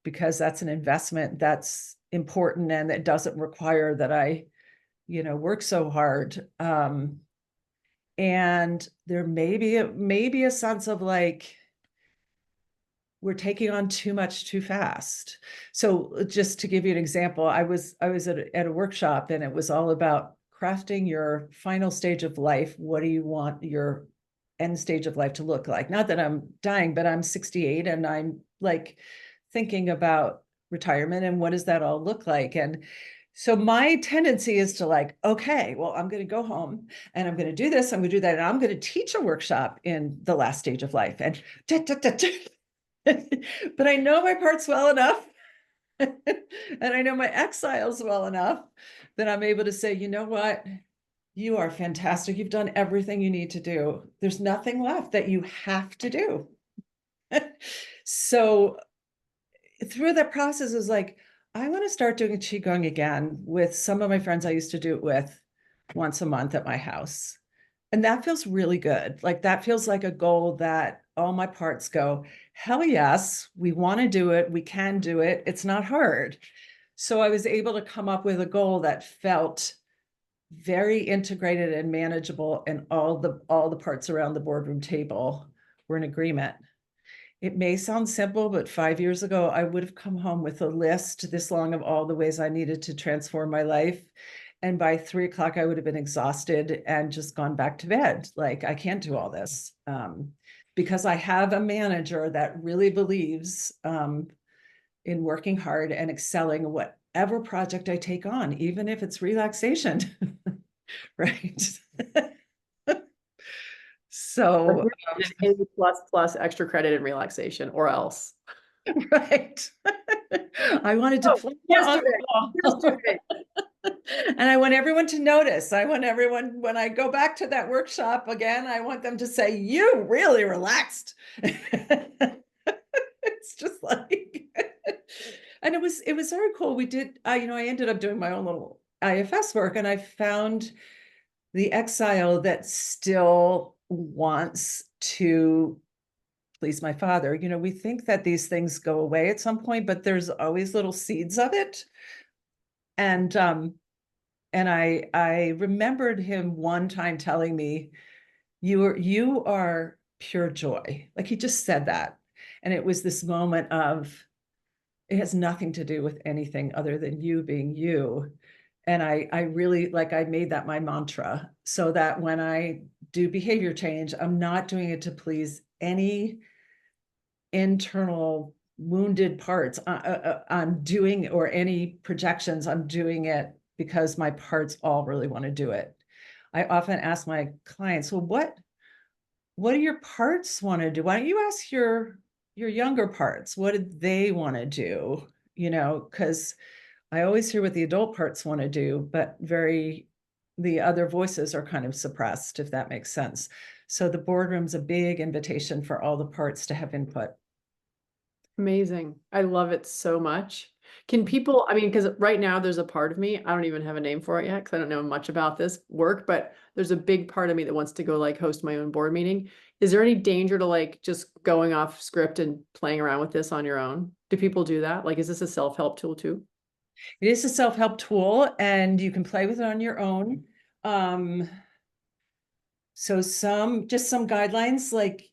because that's an investment that's important and it doesn't require that I, work so hard. And there may be a sense of like, we're taking on too much too fast. So just to give you an example, I was at a workshop and it was all about crafting your final stage of life. What do you want your end stage of life to look like? Not that I'm dying, but I'm 68 and I'm like thinking about retirement and what does that all look like? And so my tendency is to like, okay, well, I'm going to go home and I'm going to do this, I'm going to do that, and I'm going to teach a workshop in the last stage of life. And but I know my parts well enough and I know my exiles well enough that I'm able to say, you know what? You are fantastic. You've done everything you need to do. There's nothing left that you have to do. So through that process is like, I want to start doing a Qigong again with some of my friends I used to do it with once a month at my house. And that feels really good. Like that feels like a goal that all my parts go, hell yes, we want to do it. We can do it. It's not hard. So I was able to come up with a goal that felt very integrated and manageable, and all the parts around the boardroom table were in agreement. It may sound simple, but 5 years ago, I would have come home with a list this long of all the ways I needed to transform my life. And by 3 o'clock, I would have been exhausted and just gone back to bed. Like, I can't do all this, because I have a manager that really believes in working hard and excelling in whatever project I take on, even if it's relaxation. Right. So, A plus plus extra credit and relaxation, or else. right. I wanted to Oh, play yesterday, on the wall. yesterday. And I want everyone to notice. I want everyone, when I go back to that workshop again, I want them to say, you really relaxed. It's just like, and it was very cool. We did, I ended up doing my own little IFS work, and I found the exile that still wants to please my father. We think that these things go away at some point, but there's always little seeds of it. And And I remembered him one time telling me, you are pure joy. Like he just said that. And it was this moment of, it has nothing to do with anything other than you being you. And I really, like, I made that my mantra, so that when I do behavior change, I'm not doing it to please any internal wounded parts. I'm doing, or any projections, I'm doing it because my parts all really want to do it. I often ask my clients, well, what do your parts want to do? Why don't you ask your younger parts, what did they want to do? Because I always hear what the adult parts want to do, but the other voices are kind of suppressed, if that makes sense. So the boardroom's a big invitation for all the parts to have input. Amazing. I love it so much. Can people, I mean, because right now there's a part of me, I don't even have a name for it yet because I don't know much about this work, but there's a big part of me that wants to go like host my own board meeting. Is there any danger to like just going off script and playing around with this on your own? Do people do that? Like, is this a self-help tool too? It is a self-help tool, and you can play with it on your own. So just some guidelines, like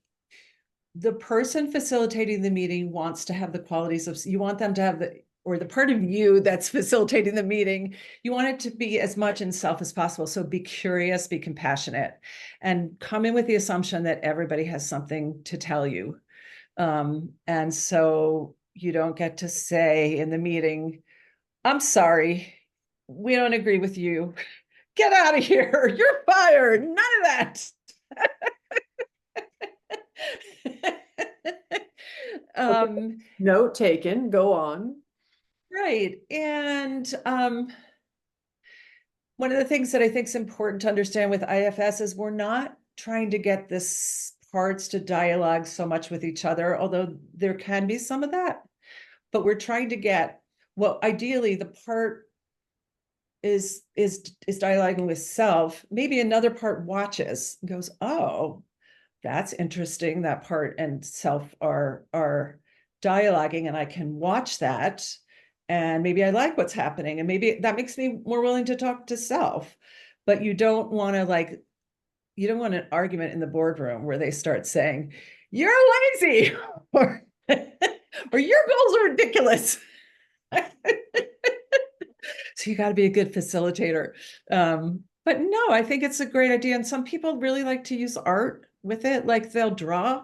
the person facilitating the meeting wants to have the qualities of, you want them to have or the part of you that's facilitating the meeting, you want it to be as much in self as possible. So be curious, be compassionate, and come in with the assumption that everybody has something to tell you. And so you don't get to say in the meeting, I'm sorry, we don't agree with you. Get out of here. You're fired. None of that. Note taken, go on. Right. And one of the things that I think is important to understand with IFS is we're not trying to get this parts to dialogue so much with each other, although there can be some of that, but we're trying to get, well, ideally the part is dialoguing with self. Maybe another part watches and goes, oh, that's interesting. That part and self are dialoguing, and I can watch that. And maybe I like what's happening. And maybe that makes me more willing to talk to self. But you don't want an argument in the boardroom where they start saying, you're lazy, or, or your goals are ridiculous. So you got to be a good facilitator. But no, I think it's a great idea. And some people really like to use art with it. Like they'll draw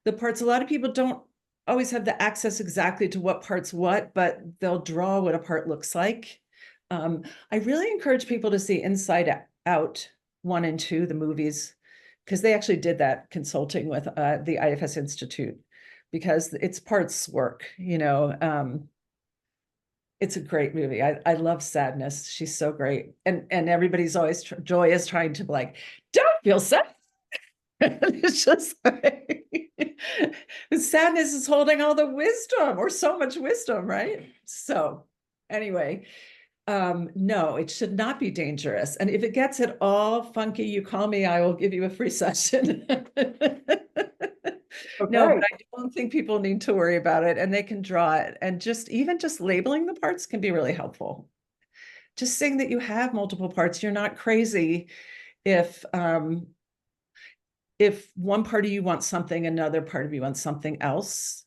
the parts. A lot of people don't always have the access exactly to what part's what, but they'll draw what a part looks like. I really encourage people to see Inside Out 1 and 2, the movies, because they actually did that consulting with the IFS Institute, because it's parts work, it's a great movie. I love Sadness. She's so great. And everybody's always, Joy is trying to be like, don't feel sad. It's just like, sadness is holding all the wisdom, or so much wisdom, right? So anyway, no, it should not be dangerous. And if it gets at all funky, you call me, I will give you a free session. No, but I don't think people need to worry about it, and they can draw it. And even just labeling the parts can be really helpful. Just saying that you have multiple parts. You're not crazy if one part of you wants something, another part of you wants something else.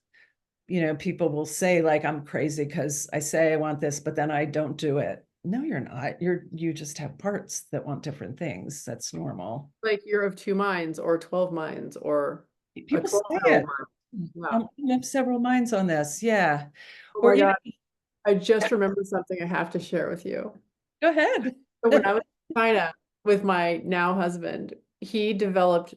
People will say, like, I'm crazy because I say I want this, but then I don't do it. No, you're not. You just have parts that want different things. That's normal. Like you're of 2 minds or 12 minds or People say it. wow. I have several minds on this. Yeah. Oh Or my God. I just remembered something I have to share with you. Go ahead. So when I was in China with my now husband, he developed,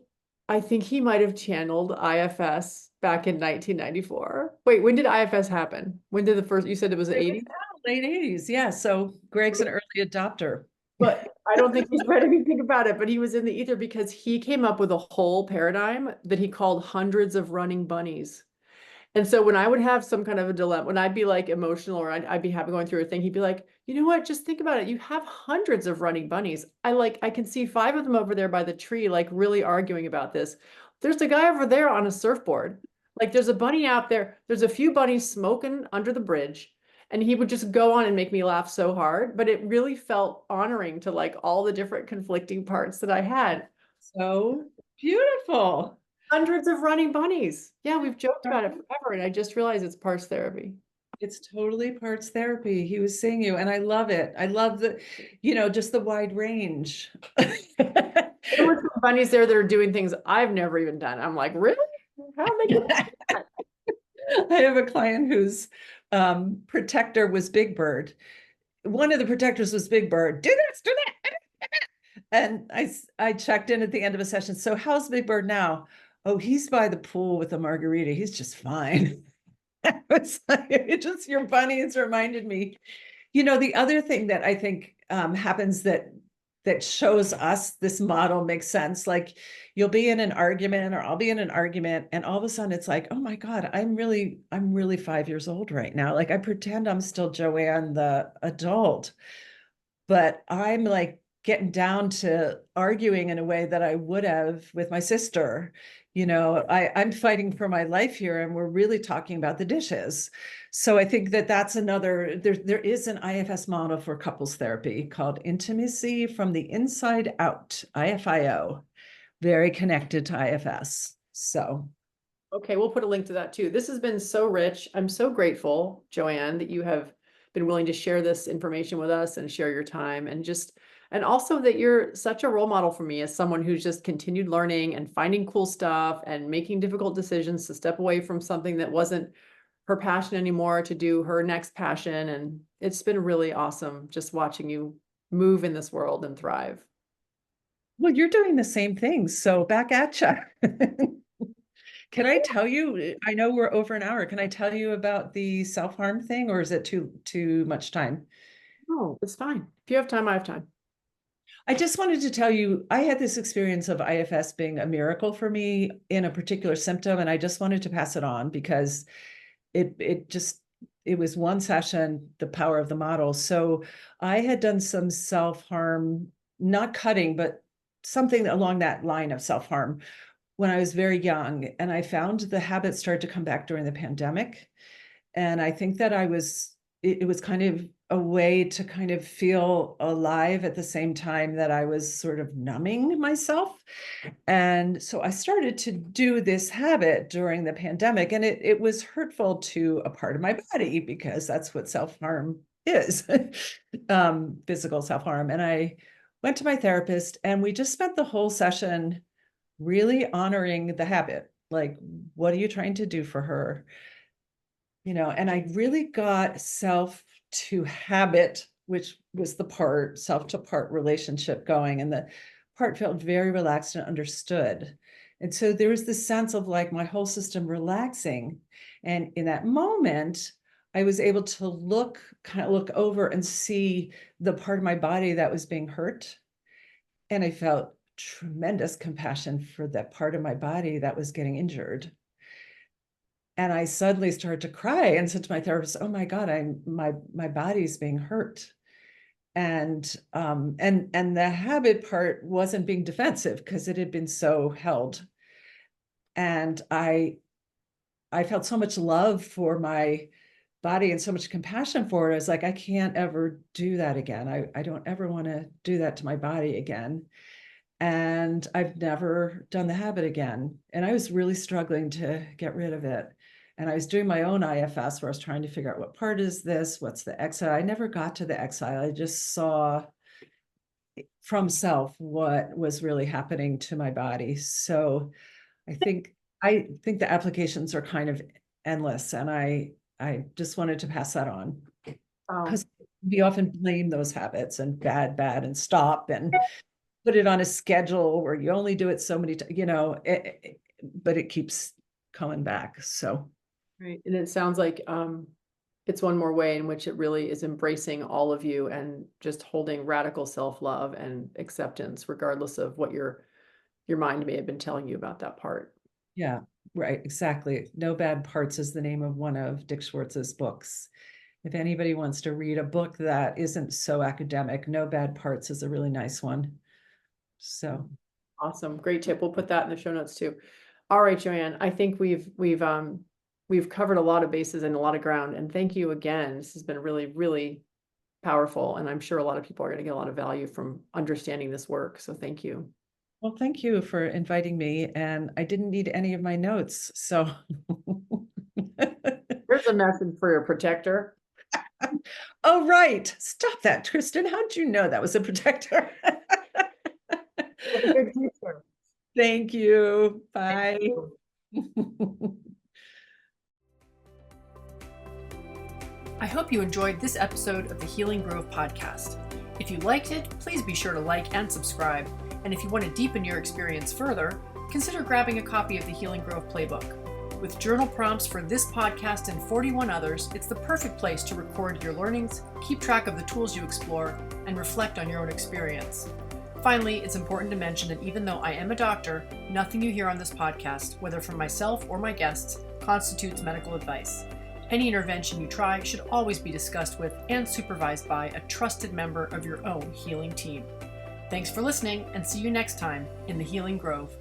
I think he might have channeled IFS back in 1994. Wait, when did IFS happen? When did you said it was the 80s? Late 80s. Yeah. So Greg's an early adopter. But I don't think he's read anything about it, but he was in the ether because he came up with a whole paradigm that he called hundreds of running bunnies. And so when I would have some kind of a dilemma, when I'd be like emotional or I'd be happy going through a thing, he'd be like, you know what, just think about it. You have hundreds of running bunnies. I can see 5 of them over there by the tree, like really arguing about this. There's a guy over there on a surfboard. Like there's a bunny out there. There's a few bunnies smoking under the bridge. And he would just go on and make me laugh so hard, but it really felt honoring to like all the different conflicting parts that I had. So beautiful. Hundreds of running bunnies. Yeah, we've joked about it forever, and I just realized it's parts therapy. It's totally parts therapy. He was seeing you, and I love it. I love the, just the wide range. There were some bunnies there that are doing things I've never even done. I'm like, really? How are they doing that? I have a client whose protector was Big Bird. One of the protectors was Big Bird. Do this, do that. And I checked in at the end of a session. So how's Big Bird now? Oh, he's by the pool with a margarita. He's just fine. It's like, it just, your bunnies reminded me. The other thing that I think happens that shows us this model makes sense. Like you'll be in an argument, or I'll be in an argument, and all of a sudden it's like, oh my God, I'm really 5 years old right now. Like I pretend I'm still Joanne, the adult, but I'm like getting down to arguing in a way that I would have with my sister. I'm fighting for my life here, and we're really talking about the dishes. So I think that that's another, there is an IFS model for couples therapy called Intimacy from the Inside Out, IFIO, very connected to IFS. So. Okay, we'll put a link to that too. This has been so rich. I'm so grateful, Joanne, that you have been willing to share this information with us and share your time, and also that you're such a role model for me as someone who's just continued learning and finding cool stuff and making difficult decisions to step away from something that wasn't her passion anymore to do her next passion. And it's been really awesome just watching you move in this world and thrive. Well, you're doing the same thing. So back at you. Can I tell you, I know we're over an hour. Can I tell you about the self-harm thing, or is it too much time? Oh, it's fine. If you have time, I have time. I just wanted to tell you, I had this experience of IFS being a miracle for me in a particular symptom, and I just wanted to pass it on because it was one session, the power of the model. So I had done some self-harm, not cutting, but something along that line of self-harm when I was very young. And I found the habits started to come back during the pandemic. And I think that it was kind of a way to kind of feel alive at the same time that I was sort of numbing myself. And so I started to do this habit during the pandemic, and it was hurtful to a part of my body because that's what self-harm is, physical self-harm. And I went to my therapist, and we just spent the whole session really honoring the habit. Like, what are you trying to do for her? And I really got self to habit, which was the part, self to part relationship going. And the part felt very relaxed and understood. And so there was this sense of like my whole system relaxing. And in that moment, I was able to kind of look over and see the part of my body that was being hurt. And I felt tremendous compassion for that part of my body that was getting injured. And I suddenly started to cry and said to my therapist, "Oh my God, my body's being hurt." And the habit part wasn't being defensive because it had been so held. And I felt so much love for my body and so much compassion for it. I was like, I can't ever do that again. I don't ever want to do that to my body again. And I've never done the habit again. And I was really struggling to get rid of it. And I was doing my own IFS where I was trying to figure out what part is this? What's the exile? I never got to the exile. I just saw from self what was really happening to my body. So I think the applications are kind of endless. And I just wanted to pass that on. Because we often blame those habits and bad, and stop and put it on a schedule where you only do it so many times, but it keeps coming back. So. Right. And it sounds like it's one more way in which it really is embracing all of you and just holding radical self-love and acceptance, regardless of what your mind may have been telling you about that part. Yeah, right. Exactly. No Bad Parts is the name of one of Dick Schwartz's books. If anybody wants to read a book that isn't so academic, No Bad Parts is a really nice one. So awesome. Great tip. We'll put that in the show notes too. All right, Joanne, I think we've we've covered a lot of bases and a lot of ground. And thank you again. This has been really, really powerful. And I'm sure a lot of people are going to get a lot of value from understanding this work. So thank you. Well, thank you for inviting me. And I didn't need any of my notes. So Here's a message for your protector. oh, right. Stop that, Kristin. How'd you know that was a protector? A good teacher. Thank you. Bye. Thank you. I hope you enjoyed this episode of the Healing Grove podcast. If you liked it, please be sure to like and subscribe. And if you want to deepen your experience further, consider grabbing a copy of the Healing Grove Playbook. With journal prompts for this podcast and 41 others, it's the perfect place to record your learnings, keep track of the tools you explore, and reflect on your own experience. Finally, it's important to mention that even though I am a doctor, nothing you hear on this podcast, whether from myself or my guests, constitutes medical advice. Any intervention you try should always be discussed with and supervised by a trusted member of your own healing team. Thanks for listening, and see you next time in the Healing Grove.